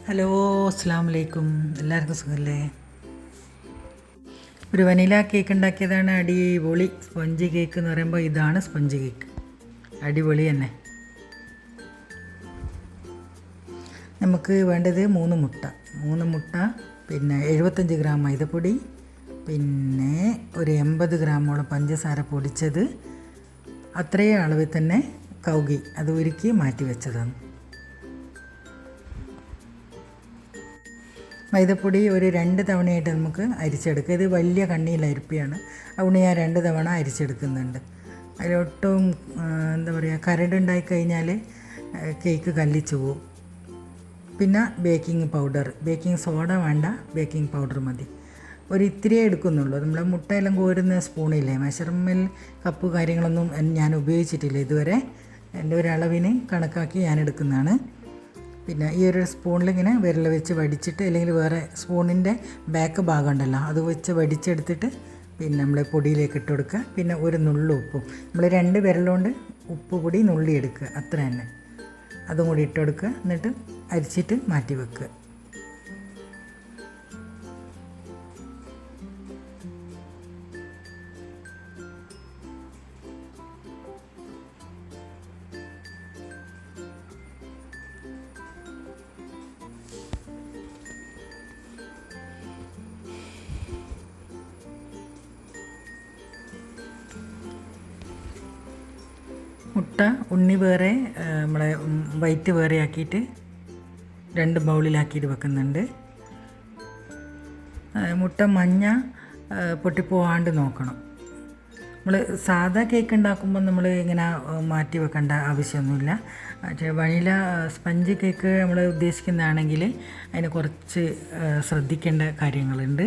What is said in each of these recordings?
Hello, അസ്സാം വലൈക്കും. എല്ലാവർക്കും സുഖമല്ലേ? ഒരു വനില കേക്ക് ഉണ്ടാക്കിയതാണ്. അടിപൊളി സ്പോഞ്ച് കേക്ക് എന്ന് പറയുമ്പോൾ ഇതാണ് സ്പോഞ്ച് കേക്ക്. അടിപൊളി തന്നെ. നമുക്ക് വേണ്ടത് 3 മുട്ട, പിന്നെ 75 ഗ്രാം മൈദപ്പൊടി, പിന്നെ ഒരു 80 ഗ്രാമോളം പഞ്ചസാര പൊടിച്ചത്, അത്രയും അളവിൽ തന്നെ കൗഗി അത് ഉരുക്കി മാറ്റി വെച്ചതാണ്. മൈദപ്പൊടി ഒരു 2 തവണയായിട്ട് നമുക്ക് അരിച്ചെടുക്കുക. ഇത് വലിയ കണ്ണിയുള്ള അരിപ്പയാണ്, അതുകൊണ്ട് ഞാൻ 2 തവണ അരിച്ചെടുക്കുന്നുണ്ട്. അതിലൊട്ടും എന്താ പറയുക, കരടുണ്ടായി കഴിഞ്ഞാൽ കേക്ക് കല്ലിച്ചു പോവും. പിന്നെ ബേക്കിംഗ് സോഡ വേണ്ട, ബേക്കിംഗ് പൗഡർ മതി. ഒരു ഇത്തിരിയേ എടുക്കുന്നുള്ളൂ. നമ്മൾ മുട്ടയെല്ലാം കോരുന്ന സ്പൂണില്ലേ, മെഷർമെൻറ്റ് കപ്പ് കാര്യങ്ങളൊന്നും ഞാൻ ഉപയോഗിച്ചിട്ടില്ല ഇതുവരെ. എൻ്റെ ഒരു അളവിന് കണക്കാക്കി ഞാൻ എടുക്കുന്നതാണ്. പിന്നെ ഈ ഒരു സ്പൂണിലിങ്ങനെ വിരൽ വെച്ച് വടിച്ചിട്ട്, അല്ലെങ്കിൽ വേറെ സ്പൂണിൻ്റെ ബാക്ക് ഭാഗം ഉണ്ടല്ലോ അത് വെച്ച് വടിച്ചെടുത്തിട്ട് പിന്നെ നമ്മൾ പൊടിയിലേക്ക് ഇട്ട് കൊടുക്കുക. പിന്നെ ഒരു നുള്ളു ഉപ്പും, നമ്മൾ 2 വിരലുകൊണ്ട് ഉപ്പ് പൊടി നുള്ളി എടുക്കുക, അത്ര തന്നെ. അതും കൂടി ഇട്ട് കൊടുക്കുക. എന്നിട്ട് അരിച്ചിട്ട് മാറ്റി വെക്കുക. മുട്ട ഉണ്ണി വേറെ, നമ്മളെ വൈറ്റ് വേറെ ആക്കിയിട്ട് 2 ബൗളിലാക്കിയിട്ട് വെക്കുന്നുണ്ട്. മുട്ട മഞ്ഞ പൊട്ടിപ്പോവാണ്ട് നോക്കണം. നമ്മൾ സാധാ കേക്ക് ഉണ്ടാക്കുമ്പോൾ നമ്മൾ ഇങ്ങനെ മാറ്റി വെക്കേണ്ട ആവശ്യമൊന്നുമില്ല. പക്ഷേ വനില സ്പഞ്ച് കേക്ക് നമ്മൾ ഉദ്ദേശിക്കുന്നതാണെങ്കിൽ അതിന് കുറച്ച് ശ്രദ്ധിക്കേണ്ട കാര്യങ്ങളുണ്ട്.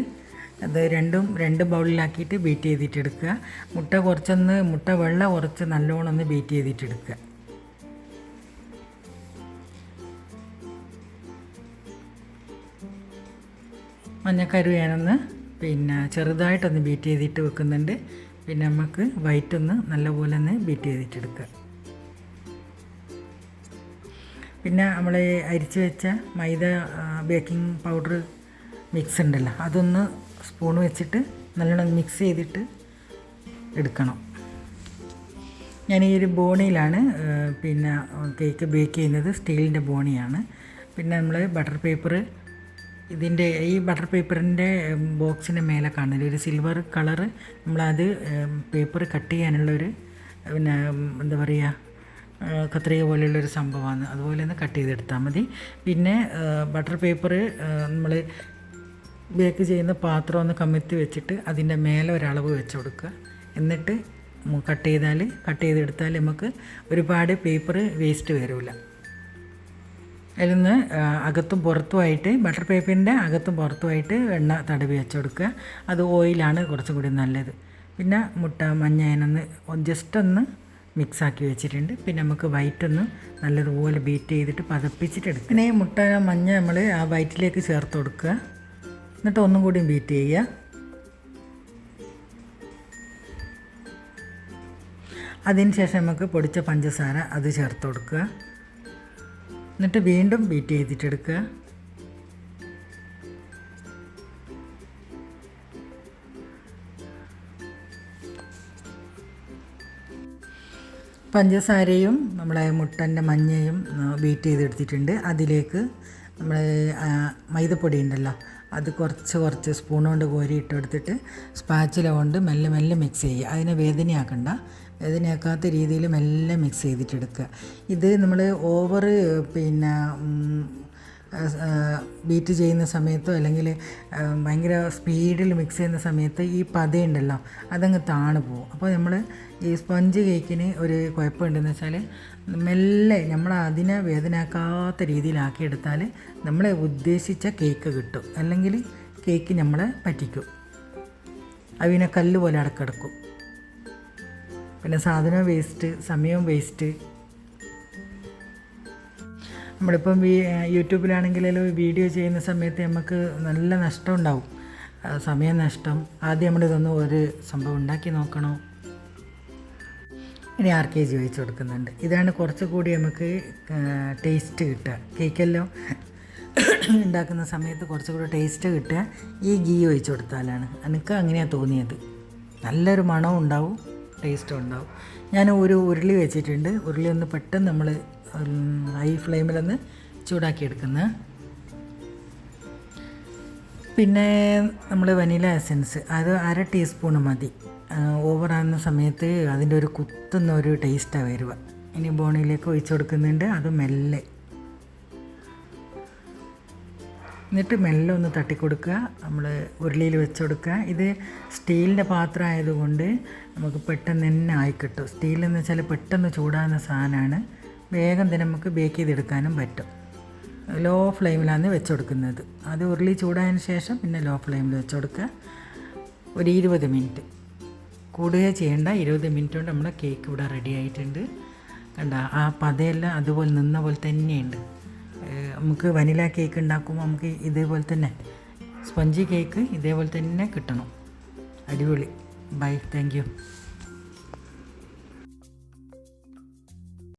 അത് 2 ബൗളിലാക്കിയിട്ട് ബീറ്റ് ചെയ്തിട്ടെടുക്കുക. മുട്ട വെള്ള കുറച്ച് നല്ലോണം ഒന്ന് ബീറ്റ് ചെയ്തിട്ടെടുക്കുക. മഞ്ഞക്കരു ഞാനൊന്ന് പിന്നെ ചെറുതായിട്ടൊന്ന് ബീറ്റ് ചെയ്തിട്ട് വെക്കുന്നുണ്ട്. പിന്നെ നമുക്ക് വൈറ്റൊന്ന് നല്ലപോലെ ഒന്ന് ബീറ്റ് ചെയ്തിട്ടെടുക്കുക. പിന്നെ നമ്മൾ അരിച്ച് വെച്ച മൈദ ബേക്കിംഗ് പൗഡർ മിക്സ് ഉണ്ടല്ലോ, അതൊന്ന് സ്പൂൺ വെച്ചിട്ട് നല്ലോണം മിക്സ് ചെയ്തിട്ട് എടുക്കണം. ഞാൻ ഈ ഒരു ബോണിയിലാണ് പിന്നെ കേക്ക് ബേക്ക് ചെയ്യുന്നത്, സ്റ്റീലിൻ്റെ ബോണിയാണ്. പിന്നെ നമ്മൾ ബട്ടർ പേപ്പർ, ഈ ബട്ടർ പേപ്പറിൻ്റെ ബോക്സിൻ്റെ മേലെ കാണുന്നില്ല ഒരു സിൽവർ കളറ്, നമ്മളത് പേപ്പർ കട്ട് ചെയ്യാനുള്ളൊരു പിന്നെ എന്താ പറയുക, കത്രിക പോലെയുള്ളൊരു സംഭവമാണ്. അതുപോലെ ഒന്ന് കട്ട് ചെയ്തെടുത്താൽ മതി. പിന്നെ ബട്ടർ പേപ്പർ നമ്മൾ ബേക്ക് ചെയ്യുന്ന പാത്രം ഒന്ന് കമിഴ്ത്തി വെച്ചിട്ട് അതിൻ്റെ മേലെ ഒരളവ് വെച്ച് കൊടുക്കുക. എന്നിട്ട് കട്ട് ചെയ്തെടുത്താൽ നമുക്ക് ഒരുപാട് പേപ്പർ വേസ്റ്റ് വരില്ല. അതിൽ നിന്ന് അകത്തും പുറത്തുമായിട്ട്, ബട്ടർ പേപ്പറിൻ്റെ അകത്തും പുറത്തുമായിട്ട് എണ്ണ തടവി വെച്ച് കൊടുക്കുക. അത് ഓയിലാണ് കുറച്ചും കൂടി നല്ലത്. പിന്നെ മുട്ട മഞ്ഞ അതിനൊന്ന് ജസ്റ്റ് ഒന്ന് മിക്സാക്കി വെച്ചിട്ടുണ്ട്. പിന്നെ നമുക്ക് വൈറ്റൊന്ന് നല്ലതുപോലെ ബീറ്റ് ചെയ്തിട്ട് പതപ്പിച്ചിട്ടെടുക്കുക. പിന്നെ ഈ മുട്ട മഞ്ഞ നമ്മൾ ആ വൈറ്റിലേക്ക് ചേർത്ത് കൊടുക്കുക. എന്നിട്ട് ഒന്നും കൂടി ബീറ്റ് ചെയ്യുക. അതിന് ശേഷം നമുക്ക് പൊടിച്ച പഞ്ചസാര അത് ചേർത്ത് കൊടുക്കുക. എന്നിട്ട് വീണ്ടും ബീറ്റ് ചെയ്തിട്ടെടുക്കുക. പഞ്ചസാരയും നമ്മളെ മുട്ടൻ്റെ മഞ്ഞയും ബീറ്റ് ചെയ്തെടുത്തിട്ടുണ്ട്. അതിലേക്ക് നമ്മൾ മൈദപ്പൊടി ഉണ്ടല്ലോ അത് കുറച്ച് സ്പൂൺ കൊണ്ട് കോരി ഇട്ടെടുത്തിട്ട് സ്പാച്ചില കൊണ്ട് മെല്ലെ മിക്സ് ചെയ്യുക. അതിനെ വേദനയാക്കാത്ത രീതിയിൽ മെല്ലെ മിക്സ് ചെയ്തിട്ടെടുക്കുക. ഇത് നമ്മൾ ഓവർ പിന്നെ ബീറ്റ് ചെയ്യുന്ന സമയത്തോ അല്ലെങ്കിൽ ഭയങ്കര സ്പീഡിൽ മിക്സ് ചെയ്യുന്ന സമയത്ത് ഈ പതയുണ്ടല്ലോ അതങ്ങ് താണു പോകും. അപ്പോൾ നമ്മൾ ഈ സ്പഞ്ച് കേക്കിന് ഒരു കുഴപ്പമുണ്ടെന്ന് വെച്ചാൽ മെല്ലെ നമ്മൾ അതിനെ വേദനയാക്കാത്ത രീതിയിലാക്കിയെടുത്താൽ നമ്മളെ ഉദ്ദേശിച്ച കേക്ക് കിട്ടും. അല്ലെങ്കിൽ കേക്ക് നമ്മളെ പറ്റിക്കും, അതിനെ കല്ല് പോലെ അടക്കെടുക്കും. പിന്നെ സാധനവും വേസ്റ്റ്, സമയവും വേസ്റ്റ്. നമ്മളിപ്പം യൂട്യൂബിലാണെങ്കിലും വീഡിയോ ചെയ്യുന്ന സമയത്ത് നമുക്ക് നല്ല നഷ്ടം ഉണ്ടാവും, സമയം നഷ്ടം. ആദ്യം നമ്മളിതൊന്നും ഒരു സംഭവം ഉണ്ടാക്കി നോക്കണം. ഇനി RKG ഒഴിച്ച് കൊടുക്കുന്നുണ്ട്. ഇതാണ് കുറച്ചുകൂടി നമുക്ക് ടേസ്റ്റ് കിട്ടുക. കേക്കെല്ലാം ഉണ്ടാക്കുന്ന സമയത്ത് കുറച്ചുകൂടി ടേസ്റ്റ് കിട്ടുക ഈ ഗീ ഒഴിച്ച് കൊടുത്താലാണ്. എനിക്ക് അങ്ങനെയാണ് തോന്നിയത്. നല്ലൊരു മണവും ഉണ്ടാവും, ടേസ്റ്റും ഉണ്ടാവും. ഞാൻ ഒരു ഉരുളി വെച്ചിട്ടുണ്ട്. ഉരുളി ഒന്ന് പെട്ടെന്ന് നമ്മൾ ഹൈ ഫ്ലെയിമിലൊന്ന് ചൂടാക്കിയെടുക്കുന്നത്. പിന്നെ നമ്മൾ വനില എസൻസ് അത് 1/2 ടീസ്പൂണ് മതി. ഓവറാകുന്ന സമയത്ത് അതിൻ്റെ ഒരു കുത്തുന്ന ഒരു ടേസ്റ്റാണ് വരിക. ഇനി ബോണിലേക്ക് ഒഴിച്ച് കൊടുക്കുന്നുണ്ട്. അത് മെല്ലെ, എന്നിട്ട് മെല്ലെ ഒന്ന് തട്ടിക്കൊടുക്കുക. നമ്മൾ ഉരുളിയിൽ വെച്ച് കൊടുക്കുക. ഇത് സ്റ്റീലിൻ്റെ പാത്രം ആയതുകൊണ്ട് നമുക്ക് പെട്ടെന്ന് തന്നെ ആയിക്കിട്ടും. സ്റ്റീലെന്ന് വെച്ചാൽ പെട്ടെന്ന് ചൂടാകുന്ന സാധനമാണ്. വേഗം തന്നെ നമുക്ക് ബേക്ക് ചെയ്തെടുക്കാനും പറ്റും. ലോ ഫ്ലെയിമിലാണ് വെച്ച് കൊടുക്കുന്നത്. അത് ഉരുളി ചൂടായതിന് ശേഷം പിന്നെ ലോ ഫ്ലെയിമിൽ വെച്ച് കൊടുക്കുക. ഒരു 20 മിനിറ്റ്, കൂടുകയോ ചെയ്യേണ്ട. 20 മിനിറ്റ് കൊണ്ട് നമ്മുടെ കേക്ക് ഇവിടെ റെഡി ആയിട്ടുണ്ട്. കണ്ട ആ പതയെല്ലാം അതുപോലെ നിന്ന പോലെ തന്നെയുണ്ട്. നമുക്ക് വനില കേക്ക് ഉണ്ടാക്കുമ്പോൾ നമുക്ക് ഇതേപോലെ തന്നെ സ്പഞ്ചി കേക്ക് ഇതേപോലെ തന്നെ കിട്ടണം. അടിപൊളി. Bye, thank U.